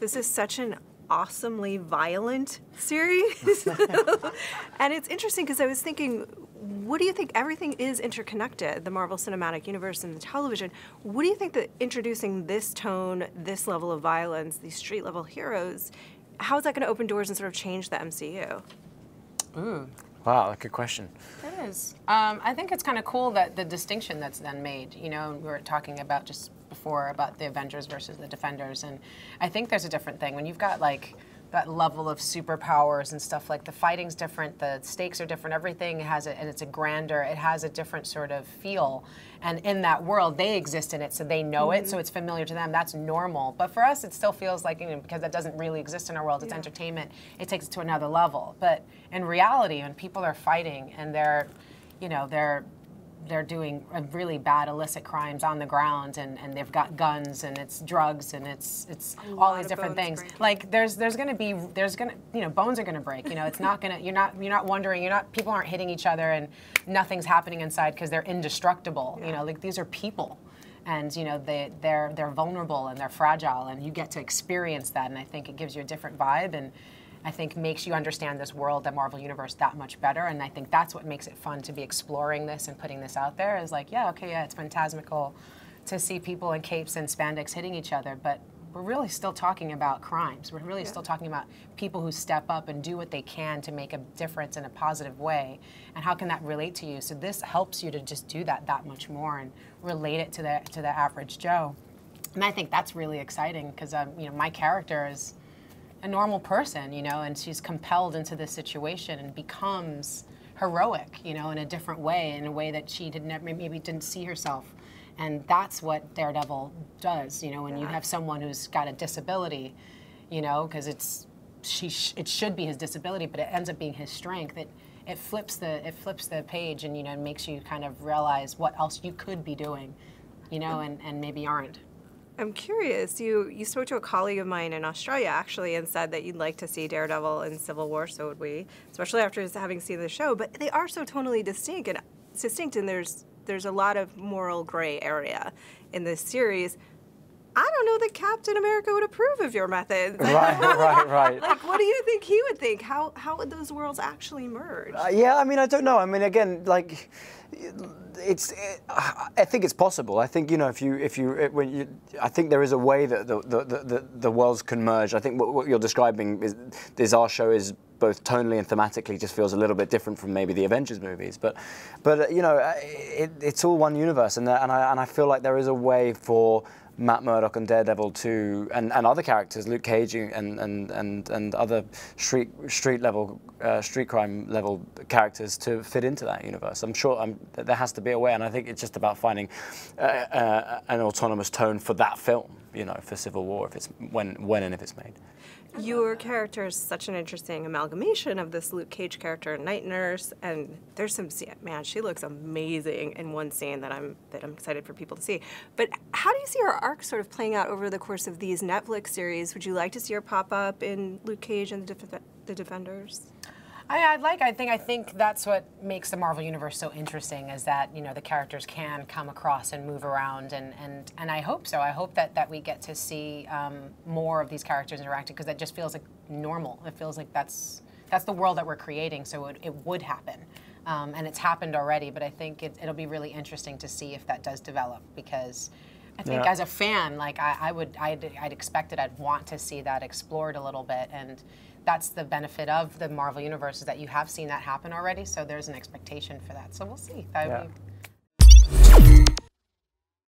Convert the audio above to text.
This is such an awesomely violent series. And it's interesting because I was thinking, what do you think? Everything is interconnected, the Marvel Cinematic Universe and the television. What do you think that introducing this tone, this level of violence, these street level heroes, how is that going to open doors and sort of change the MCU? Ooh. Wow, good question. It is. I think it's kind of cool that the distinction that's then made. You know, we were talking about just before about the Avengers versus the Defenders, and I think there's a different thing when you've got like that level of superpowers and stuff. Like the fighting's different, the stakes are different, everything has it, and it's a grander. It has a different sort of feel, and in that world, they exist in it, so they know it, so it's familiar to them. That's normal. But for us, it still feels like, you know, because that doesn't really exist in our world. It's entertainment. It takes it to another level. But in reality, when people are fighting and they're, you know, they're doing really bad illicit crimes on the ground, and they've got guns, and it's drugs, and it's all these different things. Breaking. Like there's gonna you know, bones are gonna break. You know, it's not gonna you're not wondering, people aren't hitting each other and nothing's happening inside because they're indestructible. You know, like these are people. And you know they're vulnerable and they're fragile, and you get to experience that, and I think it gives you a different vibe, and I think makes you understand this world, the Marvel Universe, that much better. And I think that's what makes it fun to be exploring this and putting this out there. Is like, yeah, okay, yeah, it's phantasmical to see people in capes and spandex hitting each other, but we're really still talking about crimes. We're really still talking about people who step up and do what they can to make a difference in a positive way. And how can that relate to you? So this helps you to just do that much more and relate it to the average Joe. And I think that's really exciting because you know, my character is a normal person, you know, and she's compelled into this situation and becomes heroic, you know, in a different way, in a way that she maybe didn't see herself. And that's what Daredevil does, you know, when you have someone who's got a disability, you know, because it should be his disability, but it ends up being his strength. It flips the page, and you know, makes you kind of realize what else you could be doing, you know, and maybe aren't. I'm curious, you spoke to a colleague of mine in Australia, actually, and said that you'd like to see Daredevil in Civil War, so would we, especially after having seen the show, but they are so tonally distinct, and there's a lot of moral gray area in this series. I don't know that Captain America would approve of your methods. Right. Like, what do you think he would think? How would those worlds actually merge? Yeah, I mean, I don't know. I mean, again, like, I think it's possible. I think, you know, I think there is a way that the worlds can merge. I think what you're describing is our show is both tonally and thematically just feels a little bit different from maybe the Avengers movies, but you know, it's all one universe, and I feel like there is a way for Matt Murdock and Daredevil and other characters, Luke Cage and other street crime level characters to fit into that universe. I'm sure there has to be a way, and I think it's just about finding an autonomous tone for that film, you know, for Civil War, if it's when and if it's made. Your character is such an interesting amalgamation of this Luke Cage character, Night Nurse, and there's some, man, she looks amazing in one scene that I'm excited for people to see. But how do you see her arc sort of playing out over the course of these Netflix series? Would you like to see her pop up in Luke Cage and the Defenders? I think that's what makes the Marvel Universe so interesting, is that, you know, the characters can come across and move around, and I hope so. I hope that we get to see more of these characters interacting, because that just feels like normal. It feels like that's the world that we're creating, so it would happen. And it's happened already, but I think it'll be really interesting to see if that does develop, because I think as a fan, like I'd expect it. I'd want to see that explored a little bit, and that's the benefit of the Marvel Universe, is that you have seen that happen already, so there's an expectation for that. So we'll see. That would be